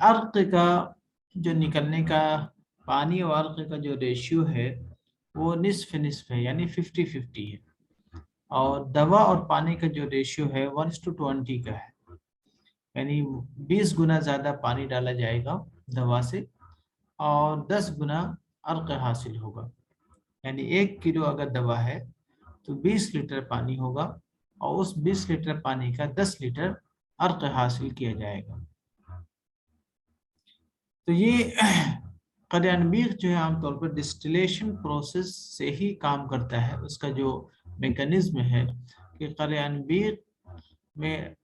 अर्क का जो निकलने का पानी और अर्क का जो रेशियो है वो निस्फ निस्फ है, यानी 50-50 है। और दवा और पानी का जो रेशियो है 1:20 का है, यानी 20 गुना ज़्यादा पानी डाला जाएगा दवा से और 10 गुना अर्क हासिल होगा। यानी 1 किलो अगर दवा है तो 20 लीटर पानी होगा और उस 20 लीटर पानी का 10 लीटर अर्क हासिल किया जाएगा। तो ये कार्यान्विक जो है आमतौर पर डिस्टिलेशन प्रोसेस से ही काम करता है। उसका जो मैकेनिज्म है कि कार्यान्विक में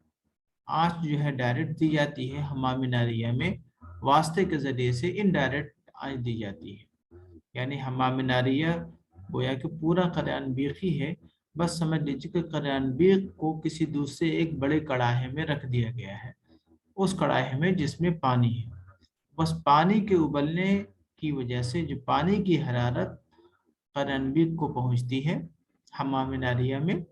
आँच जो है डायरेक्ट दी जाती है, हमामी नारिया में वास्ते के जरिए से इनडायरेक्ट आँच दी जाती है। यानी हमामी नारिया गोया कि पूरा कार्यान्विक ही है, बस समझ लीजिए कि कार्यान्विक को किसी दूसरे एक बड़े कड़ाहे में रख दिया गया है, उस कड़ाहे में जिसमें पानी है। बस पानी के उबलने की वजह से जो पानी की हरारत कार्यान्विक को पहुंचती है हमाम नारिया में,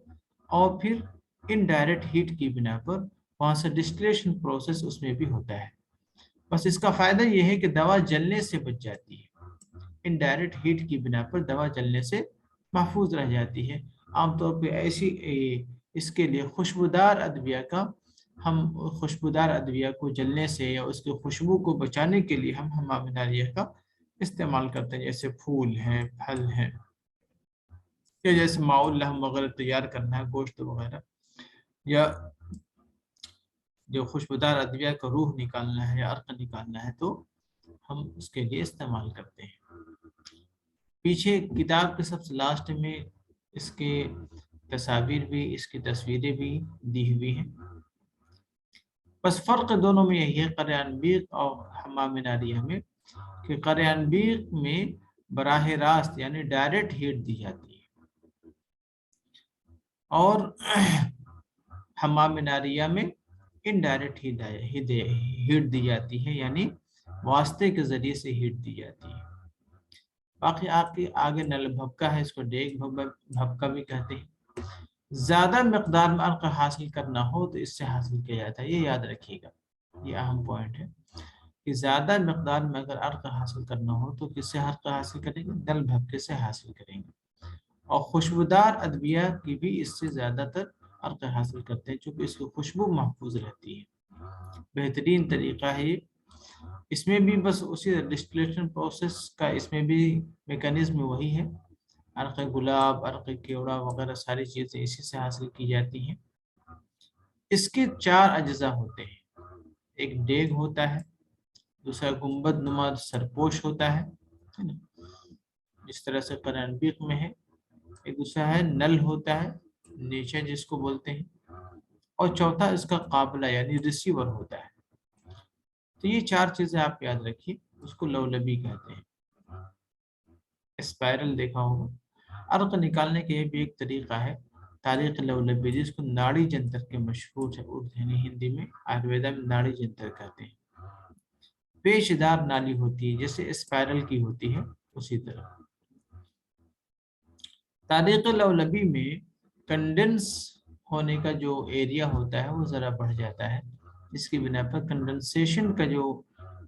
और फिर इनडायरेक्ट हीट की बिना पर वहां से डिस्टिलेशन प्रोसेस उसमें भी होता है। बस इसका फायदा यह है कि दवा जलने से बच जाती है, इनडायरेक्ट हीट की बिना पर दवा जलने से महफूज रह जाती है। आमतौर पर ऐसी इसके लिए खुशबूदार अद्विया का हम खुशबूदार अद्विया को जलने से या उसकी खुशबू को बचाने के लिए हम हमाम नारिया का इस्तेमाल करते हैं, जैसे फूल हैं, फल हैं, या जैसे माउल लहम वगैरह तैयार करना है, गोश्त वगैरह, या जो खुशबूदार अद्विया का रूह निकालना है या अर्क निकालना है तो हम उसके लिए इस्तेमाल करते हैं। पीछे किताब के सबसे लास्ट में इसके तस्वीर भी, इसकी तस्वीरें भी दी हुई हैं। बस फ़र्क दोनों में यही है कार्यान्विक और हमाम नारिया में कि कार्यान्विक में बराह रास्त यानी डायरेक्ट हीट दी जाती है और हमाम नारिया में इनडायरेक्ट हीट दी जाती है, यानी वास्ते के जरिए से हीट दी जाती है। बाकी आपके आगे नल भपका है, इसको डेग भपका भी कहते हैं। ज्यादा मकदार में अर्क हासिल करना हो तो इससे हासिल किया जाता है, ये याद रखिएगा, ये अहम पॉइंट है कि ज्यादा मकदार में अगर अर्क हासिल करना हो तो किससे अर्क हासिल करेंगे? नल भपके से हासिल करेंगे। और खुशबूदार अद्विया की भी इससे ज्यादातर अर्क हासिल करते हैं, क्योंकि इसकी खुशबू महफूज रहती है। बेहतरीन तरीका है ये। इसमें भी बस उसी डिस्टिलेशन प्रोसेस का इसमें भी मैकेनिज्म वही है। अर्क गुलाब, अर्क केवड़ा वगैरह सारी चीज़ें इसी से हासिल की जाती हैं। इसके 4 अज्जा होते हैं। एक डेग होता है, दूसरा गुंबद नुमा सरपोश होता है ना, जिस तरह से कार्यान्विक में है। एक दूसरा है नल होता है, नीचे जिसको बोलते हैं, और चौथा इसका काबला यानी रिसीवर होता है। तो ये 4 चीज़ें आप याद रखिए, उसको लवलबी कहते हैं। स्पाइरल देखा होगा। अर्क निकालने के भी एक तरीका है तारीख लवलबी, जिसको नाड़ी जंतर के मशहूर है उर्दू यानी हिंदी में, आयुर्वेदा में नाड़ी जंतर कहते हैं। पेचदार नाली होती है जैसे स्पाइरल की होती है, उसी तरह तारीख लवलबी में कंडेंस होने का जो एरिया होता है वो ज़रा बढ़ जाता है, जिसकी बिना पर कंडेंसेशन का जो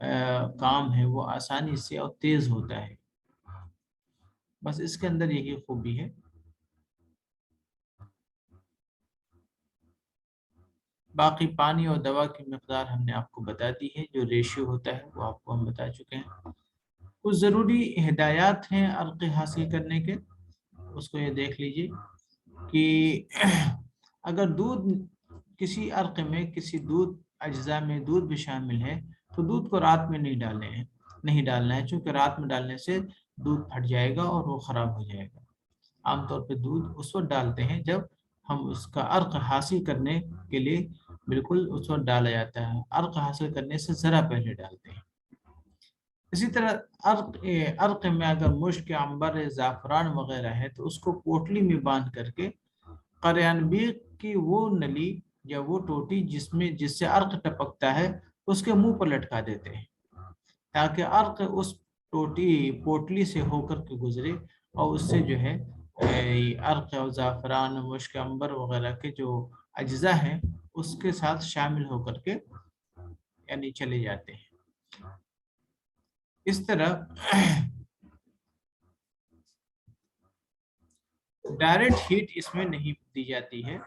काम है वो आसानी से और तेज़ होता है। बस इसके अंदर यही खूबी है। बाकी पानी और दवा की मकदार हमने आपको बता दी है, जो रेशियो होता है वो आपको हम बता चुके हैं। कुछ ज़रूरी हिदायत हैं अर्क हासिल करने के, उसको ये देख लीजिए कि अगर दूध किसी अर्क में, किसी दूध अज्जा में दूध भी शामिल है तो दूध को रात में नहीं डालना है, क्योंकि रात में डालने से दूध फट जाएगा और वो ख़राब हो जाएगा। आमतौर पे दूध उस वक्त डालते हैं जब हम उसका अर्क हासिल करने के लिए, बिल्कुल उस वक्त डाला जाता है, अर्क हासिल करने से ज़रा पहले डालते हैं। इसी तरह अर्क में अगर मुश्क, अंबर, ज़ाफ़रान वगैरह है तो उसको पोटली में बांध करके कार्यान्विक की वो नली या वो टोटी जिससे अर्क टपकता है उसके मुंह पर लटका देते हैं, ताकि अर्क उस पोटली से होकर के गुजरे और उससे जो है अर्क और ज़ाफ़रान, मुश्क, अंबर वगैरह के जो अज्जा हैं उसके साथ शामिल होकर के यानी चले जाते हैं। इस तरह डायरेक्ट हीट इसमें नहीं दी जाती है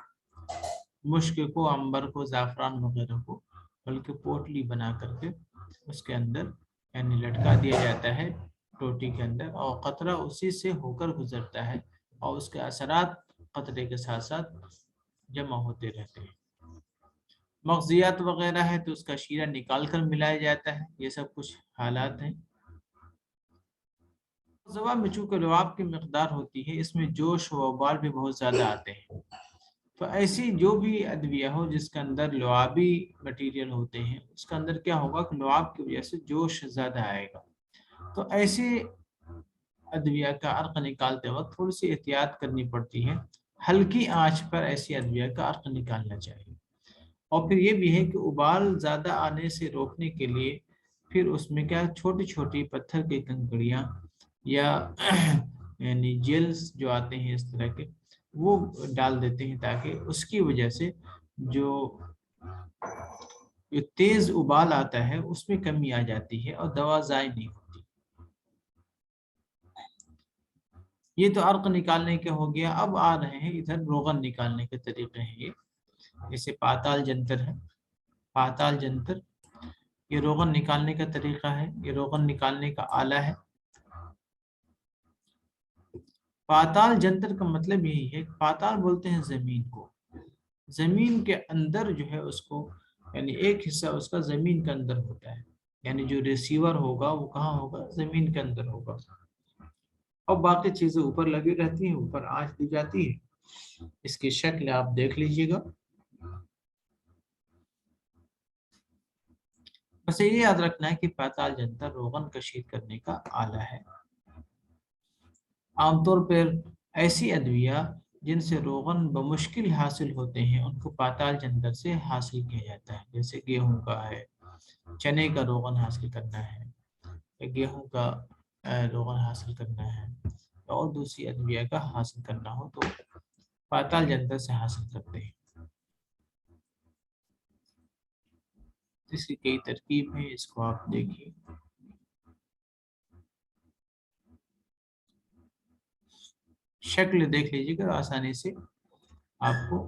मुश्क को, अंबर को, ज़ाफ़रान वगैरह को, बल्कि पोटली बना करके उसके अंदर यानी लटका दिया जाता है टोटी के अंदर, और कतरा उसी से होकर गुजरता है और उसके असरात कतरे के साथ साथ जमा होते रहते हैं। मग़ज़ियात वगैरह है तो उसका शीरा निकाल कर मिलाया जाता है। ये सब कुछ हालात हैं। ज़वा में चूँकि लुआब की मकदार होती है, इसमें जोश व उबाल भी बहुत ज़्यादा आते हैं। तो ऐसी जो भी अद्विया हो जिसके अंदर लुआबी मटीरियल होते हैं, उसके अंदर क्या होगा कि लुआब की वजह से जोश ज़्यादा आएगा। तो ऐसे अद्विया का अर्क निकालते वक्त थोड़ी सी एहतियात करनी पड़ती है। हल्की आंच पर ऐसी अद्विया का अर्क निकालना चाहिए। और फिर ये भी है कि उबाल ज़्यादा आने से रोकने के लिए फिर उसमें क्या छोटी छोटी पत्थर की कंकड़ियाँ या यानी जेल्स जो आते हैं इस तरह के, वो डाल देते हैं ताकि उसकी वजह से जो तेज उबाल आता है उसमें कमी आ जाती है और दवा ज़ाय नहीं होती। ये तो अर्क निकालने के हो गया। अब आ रहे हैं इधर रोगन निकालने के तरीके हैं। ये जैसे पाताल जंतर है, पाताल जंतर ये रोगन निकालने का तरीका है, ये रोगन निकालने का आला है। पाताल जंतर का मतलब यही है, पाताल बोलते हैं जमीन को। जमीन के अंदर जो है उसको, यानी एक हिस्सा उसका जमीन के अंदर होता है, यानी जो रिसीवर होगा वो कहाँ होगा, जमीन के अंदर होगा। और बाकी चीजें ऊपर लगी रहती हैं, ऊपर आंच दी जाती है। इसकी शक्ल आप देख लीजिएगा। बस ये याद रखना है कि पाताल जंतर रोगन कशीद करने का आला है। आमतौर पर ऐसी अद्विया जिनसे रोगन बमुश्किल हासिल होते हैं उनको पाताल जंतर से हासिल किया जाता है। जैसे गेहूं का है, चने का रोगन हासिल करना है, या गेहूं का रोगन हासिल करना है, और दूसरी अद्विया का हासिल करना हो तो पाताल जंतर से हासिल करते हैं। इसकी कई तरकीब है, इसको आप देखिए। शक्ल देख लीजिएगा आसानी से आपको।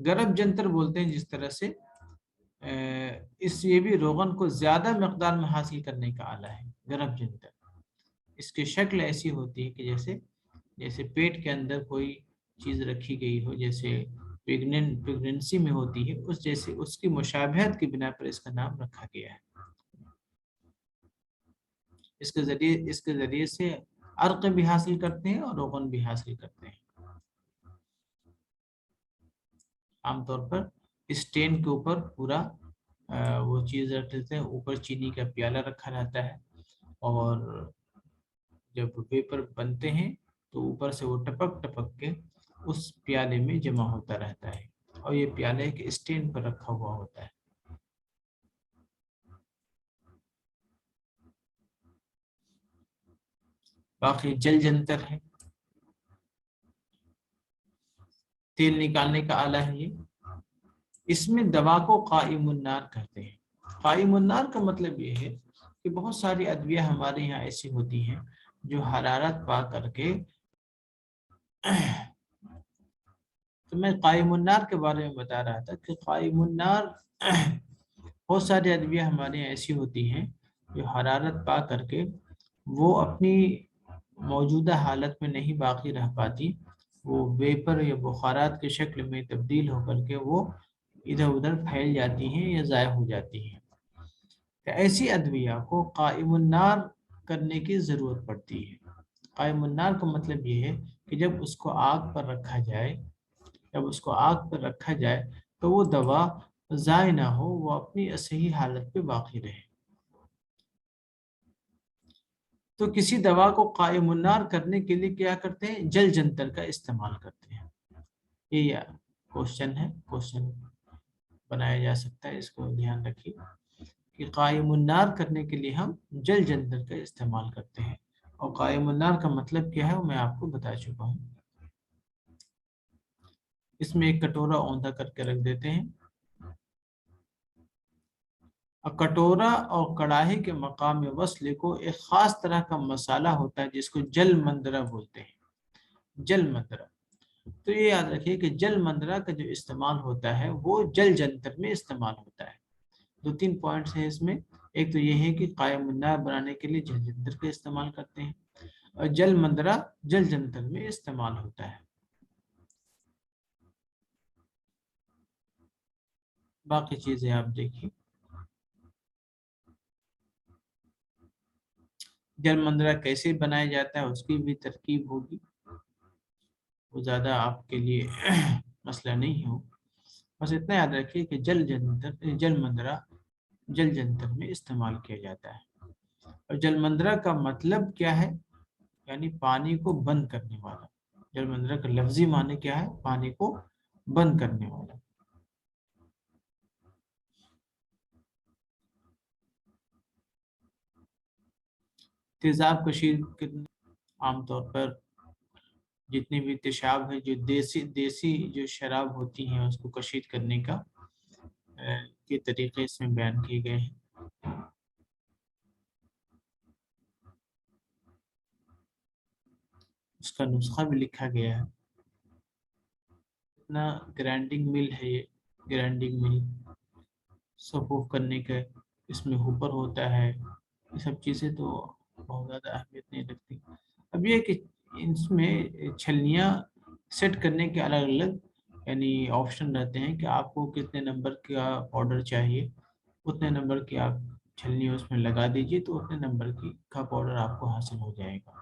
गर्भ जंतर बोलते हैं जिस तरह से इस ये भी रोगन को ज्यादा मकदार में हासिल करने का आला है गर्भ जंतर। इसकी शक्ल ऐसी होती है कि जैसे जैसे पेट के अंदर कोई चीज रखी गई हो, जैसे प्रेगनेंसी में होती है, उस जैसे उसकी मुशाबहत की बिना पर इसका नाम रखा गया है। इसके जरिए से अर्क भी हासिल करते हैं और रोगन भी हासिल करते हैं। आमतौर पर स्टेन के ऊपर पूरा वो चीज रख देते हैं, ऊपर चीनी का प्याला रखा रहता है, और जब पेपर बनते हैं तो ऊपर से वो टपक टपक के उस प्याले में जमा होता रहता है, और ये प्याले एक स्टैंड पर रखा हुआ होता है। बाकी जल जंतर है, तेल निकालने का आला है ये। इसमें दवा को काइमुन्नार कहते हैं। काइमुन्नार का मतलब ये है कि बहुत सारी अद्विया हमारे यहाँ ऐसी होती हैं जो हरारत पा करके तो मैं काइमुन्नार के बारे में बता रहा था कि काइमुन्नार बहुत सारी अद्विया हमारे यहाँ ऐसी होती हैं जो हरारत पा करके वो अपनी मौजूदा हालत में नहीं बाकी रह पाती, वो वेपर या बुखारात की शक्ल में तब्दील होकर के वो इधर उधर फैल जाती हैं या ज़ाय हो जाती हैं। तो ऐसी अद्विया को काइमुन्नार करने की ज़रूरत पड़ती है। काइमुन्नार का मतलब ये है कि जब उसको आग पर रखा जाए, जब उसको आग पर रखा जाए तो वो दवा ज़ाय ना हो, वो अपनी सही हालत पे बाकी रहे। तो किसी दवा को कायमुन्नार करने के लिए क्या करते हैं, जल जंतर का इस्तेमाल करते हैं। ये क्वेश्चन है, क्वेश्चन बनाया जा सकता है, इसको ध्यान रखिए कि कायमुन्नार करने के लिए हम जल जंतर का इस्तेमाल करते हैं। और कायमुन्नार का मतलब क्या है वो मैं आपको बता चुका हूँ। इसमें एक कटोरा औंधा करके रख देते हैं, اور کٹورا اور کڑاہی کے مقام وصل کو ایک خاص طرح کا مسالہ ہوتا ہے جس کو جل مندرہ بولتے ہیں، جل مندرہ۔ تو یہ یاد رکھیے کہ جل مندرہ کا جو استعمال ہوتا ہے وہ جل جنتر میں استعمال ہوتا ہے۔ دو تین پوائنٹس ہیں اس میں، ایک تو یہ ہے کہ قائم النار بنانے کے لیے جل جنتر کا استعمال کرتے ہیں، اور جل مندرہ جل جنتر میں استعمال ہوتا ہے۔ باقی چیزیں آپ دیکھیے، جل مندرہ کیسے بنایا جاتا ہے اس کی بھی ترکیب ہوگی، وہ زیادہ آپ کے لیے مسئلہ نہیں ہو، بس اتنا یاد رکھیے کہ جل مندرہ جل جنتر میں استعمال کیا جاتا ہے۔ اور جل مندرہ کا مطلب کیا ہے؟ یعنی پانی کو بند کرنے والا۔ جل مندرہ کا لفظی معنی کیا ہے؟ پانی کو بند کرنے والا۔ تیزاب کشید عام طور پر جتنی بھی تیشاب ہے، جو دیسی جو شراب ہوتی ہیں اس کو کشید کرنے کا کے طریقے اس میں بیان کیے گئے ہیں۔ اس کا نسخہ بھی لکھا گیا ہے۔ اتنا گرائنڈنگ مل ہے، یہ گرائنڈنگ مل سپوف کرنے کا اس میں ہوپر ہوتا ہے، یہ سب چیزیں تو بہت زیادہ اہمیت نہیں رکھتی۔ اب یہ کہ اس میں چھلنیاں سیٹ کرنے کے الگ الگ یعنی آپشن رہتے ہیں کہ آپ کو کتنے نمبر کا پاؤڈر چاہیے، اتنے نمبر کی آپ چھلنی اس میں لگا دیجیے تو اتنے نمبر کا پاؤڈر آپ کو حاصل ہو جائے گا۔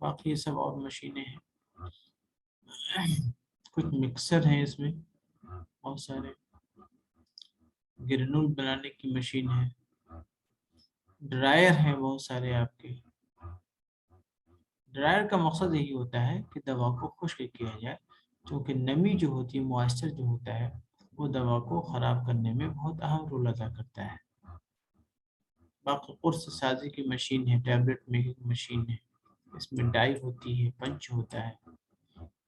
باقی یہ سب اور مشینیں ہیں، کچھ مکسر ہیں اس میں، بہت سارے گرنول بنانے کی مشین ہے، ڈرائر ہیں بہت سارے آپ کے۔ ڈرائر کا مقصد یہی ہوتا ہے کہ دوا کو خشک کیا جائے، کیونکہ نمی جو ہوتی ہے، موائسچر جو ہوتا ہے، وہ دوا کو خراب کرنے میں بہت اہم رول ادا کرتا ہے۔ باقی قرص سازی کی مشین ہے، ٹیبلٹ میکنگ مشین ہے، اس میں ڈائی ہوتی ہے، پنچ ہوتا ہے،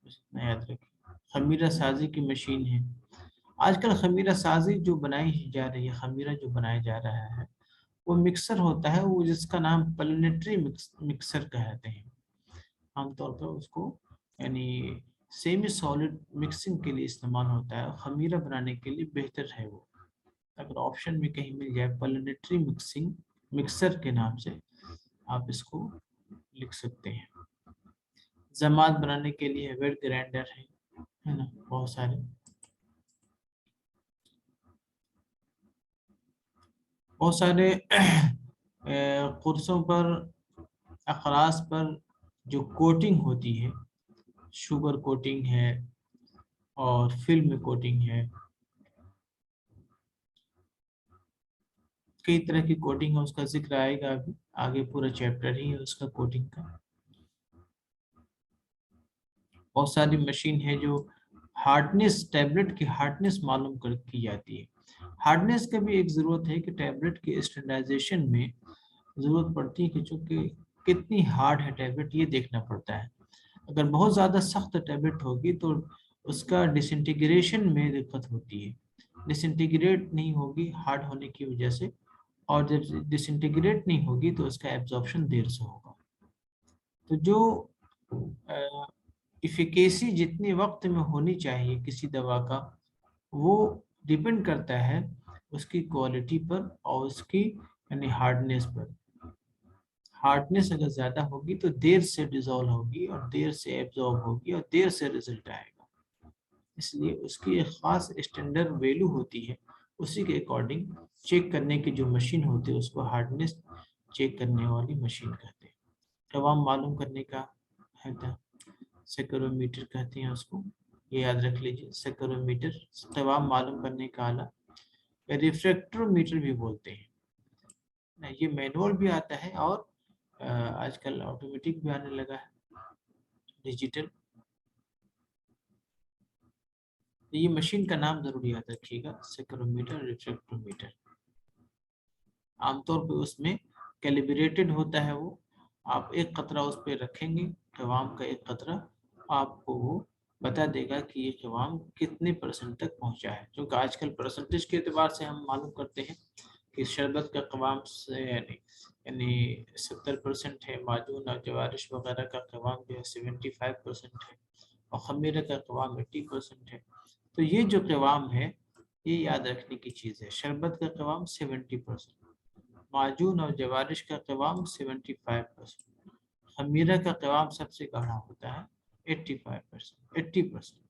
بس اتنا یاد رکھیں۔ خمیرہ سازی کی مشین ہے۔ آج کل خمیرہ سازی جو بنائی جا رہی ہے، خمیرہ جو بنایا جا رہا ہے وہ مکسر ہوتا ہے، وہ جس کا نام پلنیٹری مکسر کہتے ہیں۔ عام طور پر اس کو یعنی سیمی سالڈ مکسنگ کے لیے استعمال ہوتا ہے، خمیرہ بنانے کے لیے بہتر ہے وہ۔ اگر آپشن میں کہیں مل جائے پلنیٹری مکسر کے نام سے، آپ اس کو لکھ سکتے ہیں۔ زماد بنانے کے لیے ویٹ گرائنڈر ہے نا، بہت سارے قرصوں پر، اقراص پر جو کوٹنگ ہوتی ہے، شوگر کوٹنگ ہے اور فلم کوٹنگ ہے، کئی طرح کی کوٹنگ ہے، اس کا ذکر آئے گا ابھی آگے، پورا چیپٹر ہی ہے اس کا کوٹنگ کا۔ بہت ساری مشین ہے جو ہارڈنس، ٹیبلٹ کی ہارڈنس معلوم کی جاتی ہے۔ ہارڈنس کا بھی ایک ضرورت ہے کہ ٹیبلٹ کے اسٹینڈرڈائزیشن میں ضرورت پڑتی ہے کہ چونکہ کتنی ہارڈ ہے ٹیبلٹ، یہ دیکھنا پڑتا ہے۔ اگر بہت زیادہ سخت ٹیبلٹ ہوگی تو اس کا ڈس انٹیگریشن میں دقت ہوتی ہے، ڈس انٹیگریٹ نہیں ہوگی ہارڈ ہونے کی وجہ سے، اور جب ڈس انٹیگریٹ نہیں ہوگی تو اس کا ایبزارپشن دیر سے ہوگا۔ تو جو ایفیکیسی جتنی وقت میں ہونی چاہیے کسی دوا کا، وہ ڈیپینڈ کرتا ہے اس کی کوالٹی پر اور اس کی یعنی ہارڈنس پر۔ ہارڈنس اگر زیادہ ہوگی تو دیر سے ڈیزولو ہوگی اور دیر سے ایبزارب ہوگی اور دیر سے رزلٹ آئے گا، اس لیے اس کی ایک خاص اسٹینڈرڈ ویلو ہوتی ہے، اسی کے اکارڈنگ چیک کرنے کی جو مشین ہوتی ہے اس کو ہارڈنس چیک کرنے والی مشین کہتے ہیں۔ قوام معلوم کرنے کا ہے تھا، سیکرومیٹر کہتے ہیں اس کو، یہ یاد رکھ لیجیے، سیکرومیٹر قوام معلوم کرنے کا آلہ، ریفریکٹرومیٹر بھی بولتے ہیں۔ یہ مینول بھی آتا ہے اور آج کل آٹومیٹک بھی آنے لگا ہے، ڈیجیٹل۔ یہ مشین کا نام ضرور یاد رکھیے گا، سیکرومیٹر، ریفریکٹرومیٹر۔ عام طور پہ اس میں کیلیبریٹڈ ہوتا ہے، وہ آپ ایک قطرہ اس پہ رکھیں گے، قوام کا ایک قطرہ آپ کو وہ بتا دے گا کہ یہ قوام کتنے پرسنٹ تک پہنچا ہے، کیونکہ آج کل پرسنٹیج کے اعتبار سے ہم معلوم کرتے ہیں کہ شربت کا قوام سے یعنی 70% ہے، معجون اور جوارش وغیرہ کا قوام جو ہے 75% ہے، اور خمیرہ کا قوام 80% ہے۔ تو یہ جو قوام ہے یہ یاد رکھنے کی چیز ہے، شربت کا قوام 70%، معجون اور جوارش کا قوام 75%، خمیرہ کا قوام سب سے گاڑھا ہوتا ہے 80%۔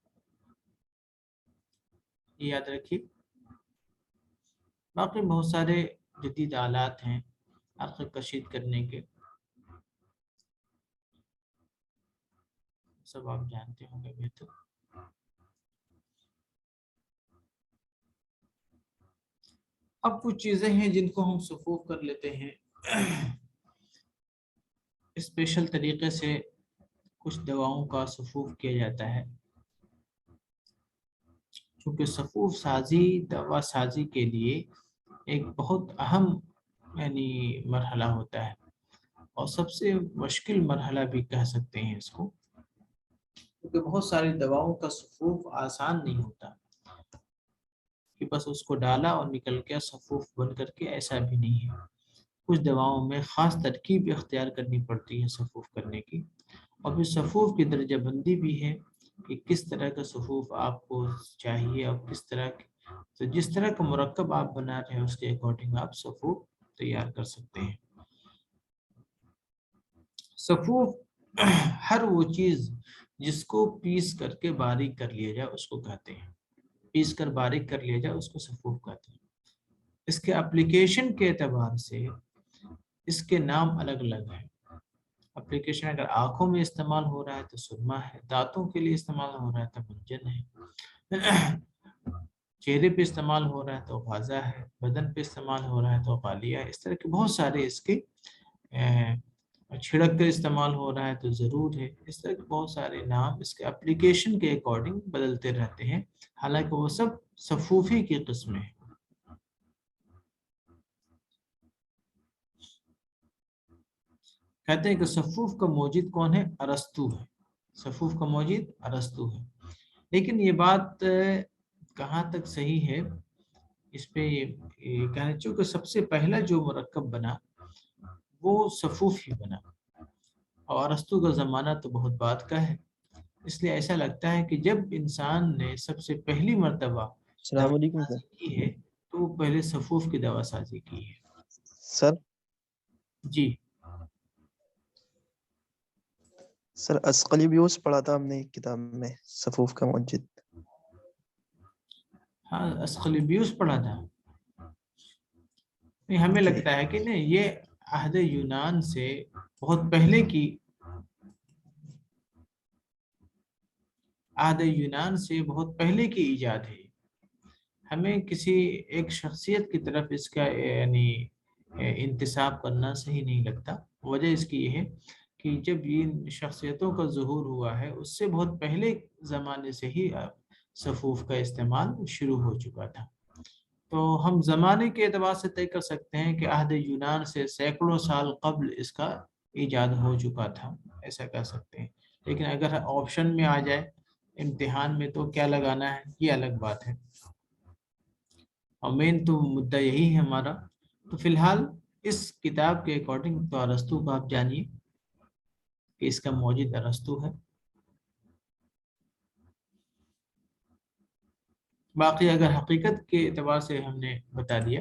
یہ یاد رکھیے۔ باقی بہت سارے جدید آلات ہیں عرق کشید کرنے کے، سب آپ جانتے ہوں گے بہتر۔ اب کچھ چیزیں ہیں جن کو ہم صفوف کر لیتے ہیں اسپیشل طریقے سے، کچھ دواؤں کا صفوف کیا جاتا ہے، کیونکہ صفوف سازی دوا سازی کے لیے ایک بہت اہم یعنی مرحلہ ہوتا ہے، اور سب سے مشکل مرحلہ بھی کہہ سکتے ہیں اس کو، کیونکہ بہت ساری دواؤں کا صفوف آسان نہیں ہوتا کہ بس اس کو ڈالا اور نکل کے صفوف بن کر کے، ایسا بھی نہیں ہے۔ کچھ دواؤں میں خاص ترکیب اختیار کرنی پڑتی ہے صفوف کرنے کی، اور پھر صفوف کی درجہ بندی بھی ہے کہ کس طرح کا صفوف آپ کو چاہیے، اور کس طرح تو جس طرح کا مرکب آپ بنا رہے ہیں اس کے اکارڈنگ آپ صفوف تیار کر سکتے ہیں۔ صفوف ہر وہ چیز جس کو پیس کر کے باریک کر لیا جائے اس کو کہتے ہیں، پیس کر باریک کر لیا جائے اس کو صفوف کہتے ہیں۔ اس کے اپلیکیشن کے اعتبار سے اس کے نام الگ الگ ہیں۔ اپلیکیشن اگر آنکھوں میں استعمال ہو رہا ہے تو سرما ہے، دانتوں کے لیے استعمال ہو رہا ہے تو منجن ہے، چہرے پہ استعمال ہو رہا ہے تو غازہ ہے، بدن پہ استعمال ہو رہا ہے تو غالیہ ہے۔ اس طرح کے بہت سارے اس کے چھڑک کر استعمال ہو رہا ہے تو ضرور ہے۔ اس طرح کے بہت سارے نام اس کے اپلیکیشن کے اکارڈنگ بدلتے رہتے ہیں، حالانکہ وہ سب صفوفی کی قسمیں ہیں۔ کہتے ہیں کہ صفوف کا موجد کون ہے؟ ارسطو ہے، صفوف کا موجد ارسطو ہے۔ لیکن یہ بات کہاں تک صحیح ہے، اس پہ یہ کہنا چاہیے کہ سب سے پہلا جو مرکب بنا وہ صفوف ہی بنا، اور ارسطو کا زمانہ تو بہت بعد کا ہے، اس لیے ایسا لگتا ہے کہ جب انسان نے سب سے پہلی مرتبہ السلام علیکم سر۔ کی ہے تو وہ پہلے صفوف کی دوا سازی کی ہے۔ سر جی سر اسقلیبیوس پڑھا تھا ہم نے ایک کتاب میں، صفوف کا موجد۔ ہاں اسقلیبیوس پڑھا تھا، نہیں ہمیں جی لگتا ہے کہ نہیں، یہ عہد یونان سے بہت پہلے کی، عہد یونان سے بہت پہلے کی ایجاد ہے۔ ہمیں کسی ایک شخصیت کی طرف اس کا یعنی انتساب کرنا صحیح نہیں لگتا۔ وجہ اس کی یہ ہے کہ جب ان شخصیتوں کا ظہور ہوا ہے اس سے بہت پہلے زمانے سے ہی صفوف کا استعمال شروع ہو چکا تھا۔ تو ہم زمانے کے اعتبار سے طے کر سکتے ہیں کہ عہد یونان سے سینکڑوں سال قبل اس کا ایجاد ہو چکا تھا، ایسا کہہ سکتے ہیں۔ لیکن اگر آپشن میں آ جائے امتحان میں تو کیا لگانا ہے یہ الگ بات ہے، اور مین تو مدعا یہی ہے ہمارا۔ تو فی الحال اس کتاب کے اکارڈنگ تو ارسطو کو آپ جانیے کہ اس کا موجد ارسطو ہے۔ باقی اگر حقیقت کے اعتبار سے ہم نے بتا دیا